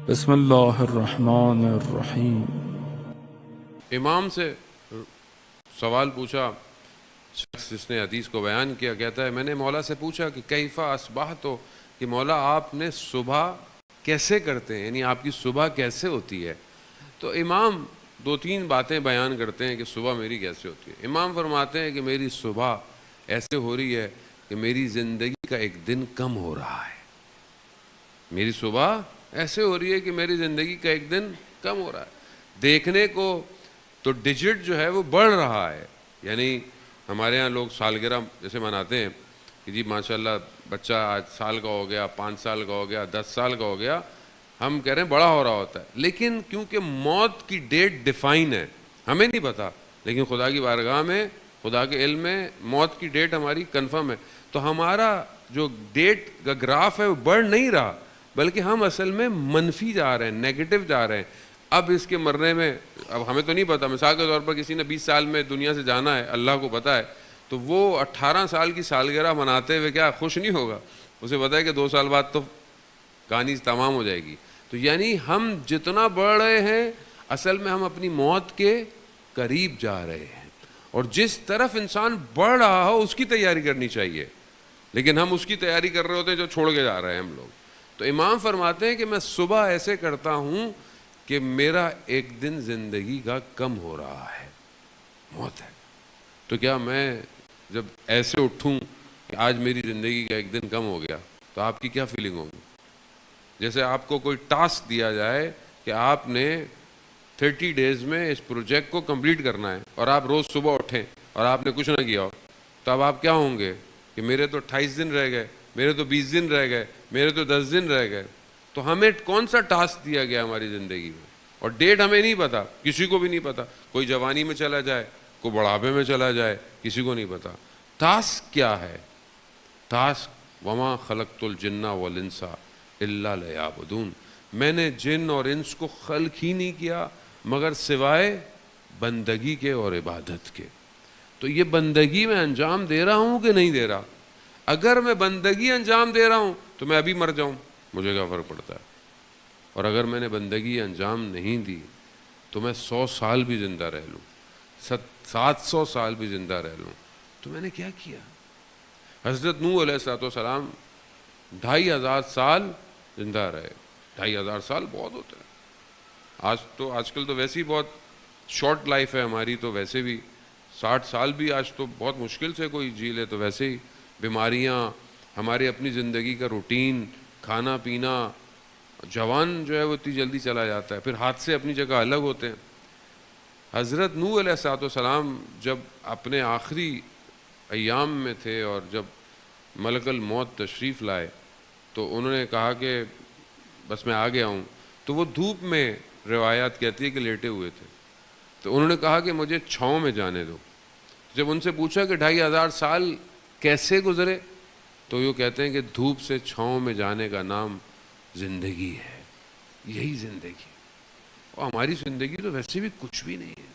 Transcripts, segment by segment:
بسم اللہ الرحمن الرحیم۔ امام سے سوال پوچھا شخص جس نے حدیث کو بیان کیا، کہتا ہے میں نے مولا سے پوچھا کہ کیفا اصبحت ہو، کہ مولا آپ نے صبح کیسے کرتے ہیں، یعنی آپ کی صبح کیسے ہوتی ہے؟ تو امام دو تین باتیں بیان کرتے ہیں کہ صبح میری کیسے ہوتی ہے۔ امام فرماتے ہیں کہ میری صبح ایسے ہو رہی ہے کہ میری زندگی کا ایک دن کم ہو رہا ہے۔ میری صبح ایسے ہو رہی ہے کہ میری زندگی کا ایک دن کم ہو رہا ہے۔ دیکھنے کو تو ڈیجٹ جو ہے وہ بڑھ رہا ہے، یعنی ہمارے ہاں لوگ سالگرہ جیسے مناتے ہیں کہ جی ماشاءاللہ بچہ آج سال کا ہو گیا، 5 سال کا ہو گیا، 10 سال کا ہو گیا، ہم کہہ رہے ہیں بڑا ہو رہا ہوتا ہے، لیکن کیونکہ موت کی ڈیٹ ڈیفائن ہے، ہمیں نہیں پتا، لیکن خدا کی بارگاہ میں، خدا کے علم میں موت کی ڈیٹ ہماری کنفرم ہے، تو ہمارا جو ڈیٹ کا گراف ہے وہ بڑھ نہیں رہا، بلکہ ہم اصل میں منفی جا رہے ہیں، نیگیٹو جا رہے ہیں۔ اب اس کے مرنے میں اب ہمیں تو نہیں پتا، مثال کے طور پر کسی نے 20 سال میں دنیا سے جانا ہے، اللہ کو پتا ہے، تو وہ 18 سال کی سالگرہ مناتے ہوئے کیا خوش نہیں ہوگا؟ اسے پتا ہے کہ 2 سال بعد تو کہانی تمام ہو جائے گی۔ تو یعنی ہم جتنا بڑھ رہے ہیں اصل میں ہم اپنی موت کے قریب جا رہے ہیں، اور جس طرف انسان بڑھ رہا ہو اس کی تیاری کرنی چاہیے، لیکن ہم اس کی تیاری کر رہے ہوتے ہیں جو چھوڑ کے جا رہے ہیں ہم لوگ۔ تو امام فرماتے ہیں کہ میں صبح ایسے کرتا ہوں کہ میرا ایک دن زندگی کا کم ہو رہا ہے، موت ہے، تو کیا میں جب ایسے اٹھوں کہ آج میری زندگی کا ایک دن کم ہو گیا تو آپ کی کیا فیلنگ ہوگی؟ جیسے آپ کو کوئی ٹاسک دیا جائے کہ آپ نے 30 ڈیز میں اس پروجیکٹ کو کمپلیٹ کرنا ہے، اور آپ روز صبح اٹھیں اور آپ نے کچھ نہ کیا ہو، تو اب آپ کیا ہوں گے کہ میرے تو 28 دن رہ گئے، میرے تو 20 دن رہ گئے، میرے تو 10 دن رہ گئے۔ تو ہمیں کون سا ٹاسک دیا گیا ہماری زندگی میں، اور ڈیٹ ہمیں نہیں پتا، کسی کو بھی نہیں پتا، کوئی جوانی میں چلا جائے، کوئی بڑھاپے میں چلا جائے، کسی کو نہیں پتا۔ ٹاسک کیا ہے؟ ٹاسک وما خلقت الجن والانس الا لیعبدون، میں نے جن اور انس کو خلق ہی نہیں کیا مگر سوائے بندگی کے اور عبادت کے۔ تو یہ بندگی میں انجام دے رہا ہوں کہ نہیں دے رہا؟ اگر میں بندگی انجام دے رہا ہوں تو میں ابھی مر جاؤں، مجھے کیا فرق پڑتا ہے؟ اور اگر میں نے بندگی انجام نہیں دی تو میں 100 سال بھی زندہ رہ لوں، 700 سال بھی زندہ رہ لوں، تو میں نے کیا کیا؟ حضرت نوح علیہ السلام 2500 سال زندہ رہے۔ 2500 سال بہت ہوتا ہے۔ آج کل تو ویسے ہی بہت شارٹ لائف ہے ہماری، تو ویسے بھی 60 سال بھی آج تو بہت مشکل سے کوئی جی لے، تو ویسے ہی بیماریاں، ہماری اپنی زندگی کا روٹین، کھانا پینا، جوان جو ہے وہ اتنی جلدی چلا جاتا ہے، پھر حادثے اپنی جگہ الگ ہوتے ہیں۔ حضرت نوح علیہ السلام جب اپنے آخری ایام میں تھے اور جب ملک الموت تشریف لائے تو انہوں نے کہا کہ بس میں آ گیا ہوں، تو وہ دھوپ میں روایات کہتی ہے کہ لیٹے ہوئے تھے، تو انہوں نے کہا کہ مجھے چھاؤں میں جانے دو۔ جب ان سے پوچھا کہ 2500 سال کیسے گزرے، تو یہ کہتے ہیں کہ دھوپ سے چھاؤں میں جانے کا نام زندگی ہے، یہی زندگی۔ اور ہماری زندگی تو ویسے بھی کچھ بھی نہیں ہے۔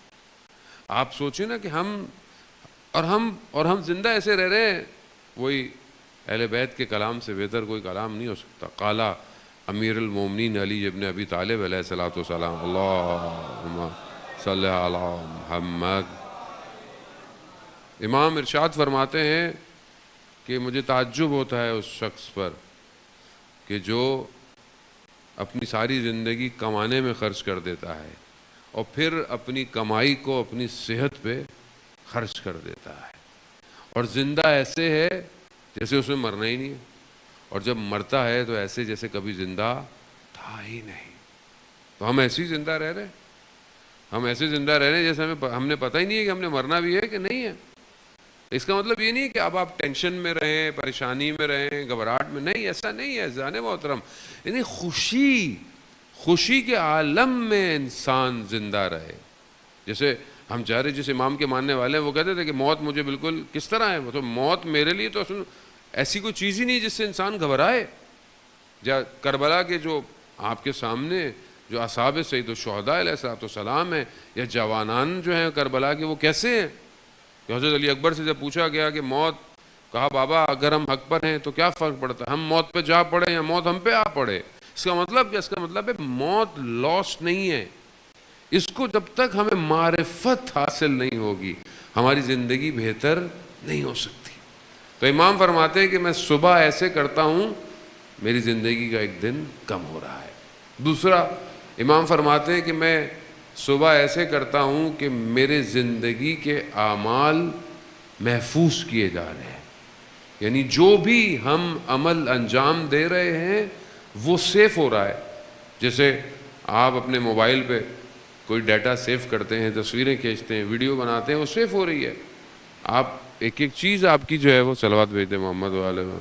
آپ سوچیں نا کہ ہم زندہ ایسے رہ رہے ہیں، وہی اہل بیت کے کلام سے بہتر کوئی کلام نہیں ہو سکتا۔ قالا امیر المومنین علی ابن ابی طالب علیہ السلام، اللہم صلی علی محمد۔ امام ارشاد فرماتے ہیں کہ مجھے تعجب ہوتا ہے اس شخص پر کہ جو اپنی ساری زندگی کمانے میں خرچ کر دیتا ہے اور پھر اپنی کمائی کو اپنی صحت پہ خرچ کر دیتا ہے، اور زندہ ایسے ہے جیسے اس میں مرنا ہی نہیں ہے، اور جب مرتا ہے تو ایسے جیسے کبھی زندہ تھا ہی نہیں۔ تو ہم ایسے ہی زندہ رہ رہے ہیں، ہم ایسے زندہ رہ رہے ہیں جیسے ہم نے پتہ ہی نہیں ہے کہ ہم نے مرنا بھی ہے کہ نہیں ہے۔ اس کا مطلب یہ نہیں کہ اب آپ ٹینشن میں رہیں، پریشانی میں رہیں، گھبراہٹ میں، نہیں، ایسا نہیں ہے جان محترم، یعنی خوشی کے عالم میں انسان زندہ رہے۔ جیسے ہم چاہ رہے، جس امام کے ماننے والے ہیں وہ کہتے تھے کہ موت مجھے بالکل کس طرح ہے، تو موت میرے لیے تو ایسی کوئی چیز ہی نہیں جس سے انسان گھبرائے۔ کربلا کے جو آپ کے سامنے جو اصحاب سید الشہداء علیہ السلام ہیں، یا جوانان جو ہیں کربلا کے، وہ کیسے ہیں؟ کہ حضرت علی اکبر سے جب پوچھا گیا کہ موت، کہا بابا اگر ہم حق پر ہیں تو کیا فرق پڑتا ہے، ہم موت پہ جا پڑے یا موت ہم پہ آ پڑے، اس کا مطلب کیا؟ اس کا مطلب ہے موت لاس نہیں ہے. اس کو جب تک ہمیں معرفت حاصل نہیں ہوگی ہماری زندگی بہتر نہیں ہو سکتی. تو امام فرماتے ہیں کہ میں صبح ایسے کرتا ہوں میری زندگی کا ایک دن کم ہو رہا ہے. دوسرا امام فرماتے ہیں کہ میں صبح ایسے کرتا ہوں کہ میرے زندگی کے اعمال محفوظ کیے جا رہے ہیں. یعنی جو بھی ہم عمل انجام دے رہے ہیں وہ سیف ہو رہا ہے. جیسے آپ اپنے موبائل پہ کوئی ڈیٹا سیو کرتے ہیں، تصویریں کھینچتے ہیں، ویڈیو بناتے ہیں، وہ سیف ہو رہی ہے. آپ ایک ایک چیز آپ کی جو ہے وہ صلوات بھیجتے محمد والے میں.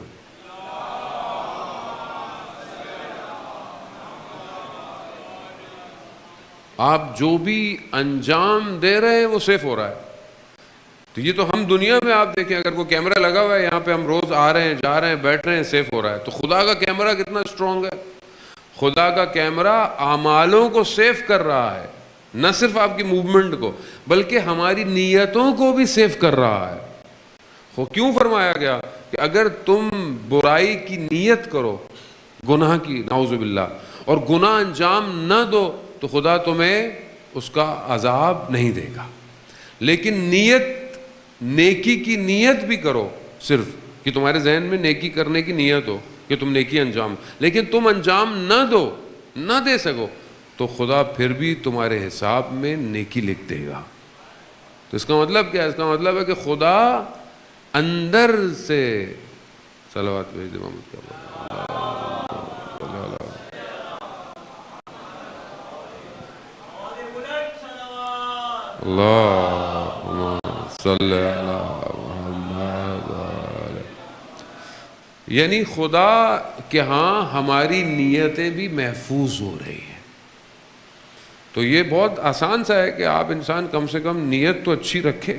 آپ جو بھی انجام دے رہے ہیں وہ سیف ہو رہا ہے. تو یہ تو ہم دنیا میں آپ دیکھیں اگر کوئی کیمرہ لگا ہوا ہے یہاں پہ ہم روز آ رہے ہیں جا رہے ہیں بیٹھ رہے ہیں سیف ہو رہا ہے. تو خدا کا کیمرہ کتنا اسٹرانگ ہے. خدا کا کیمرہ اعمالوں کو سیف کر رہا ہے، نہ صرف آپ کی موومنٹ کو بلکہ ہماری نیتوں کو بھی سیف کر رہا ہے. کیوں فرمایا گیا کہ اگر تم برائی کی نیت کرو، گناہ کی نعوذ باللہ، اور گناہ انجام نہ دو تو خدا تمہیں اس کا عذاب نہیں دے گا. لیکن نیکی کی نیت بھی کرو، صرف کہ تمہارے ذہن میں نیکی کرنے کی نیت ہو کہ تم نیکی انجام، لیکن تم انجام نہ دے سکو تو خدا پھر بھی تمہارے حساب میں نیکی لکھ دے گا. تو اس کا مطلب کیا ہے؟ اس کا مطلب ہے کہ خدا اندر سے صلوات بھیج دے محمد کا اللہم صلی علی محمد. یعنی خدا کہ ہاں ہماری نیتیں بھی محفوظ ہو رہی ہیں. تو یہ بہت آسان سا ہے کہ آپ انسان کم سے کم نیت تو اچھی رکھے.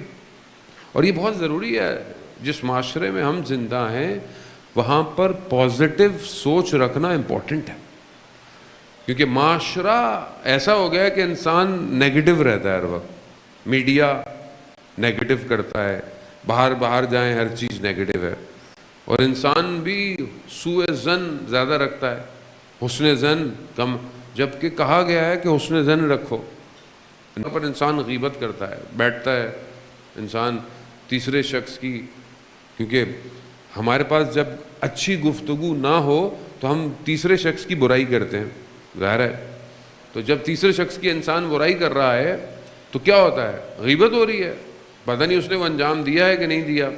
اور یہ بہت ضروری ہے. جس معاشرے میں ہم زندہ ہیں وہاں پر پازیٹیو سوچ رکھنا امپورٹنٹ ہے. کیونکہ معاشرہ ایسا ہو گیا ہے کہ انسان نیگیٹو رہتا ہے ہر وقت. میڈیا نیگیٹو کرتا ہے، باہر جائیں ہر چیز نیگیٹو ہے. اور انسان بھی سوء ظن زیادہ رکھتا ہے، حسن ظن کم. جبکہ کہا گیا ہے کہ حسن ظن رکھو. یہاں پر انسان غیبت کرتا ہے، بیٹھتا ہے انسان تیسرے شخص کی. کیونکہ ہمارے پاس جب اچھی گفتگو نہ ہو تو ہم تیسرے شخص کی برائی کرتے ہیں، ظاہر ہے. تو جب تیسرے شخص کی انسان برائی کر رہا ہے تو کیا ہوتا ہے؟ غیبت ہو رہی ہے. پتہ نہیں اس نے وہ انجام دیا ہے کہ نہیں دیا.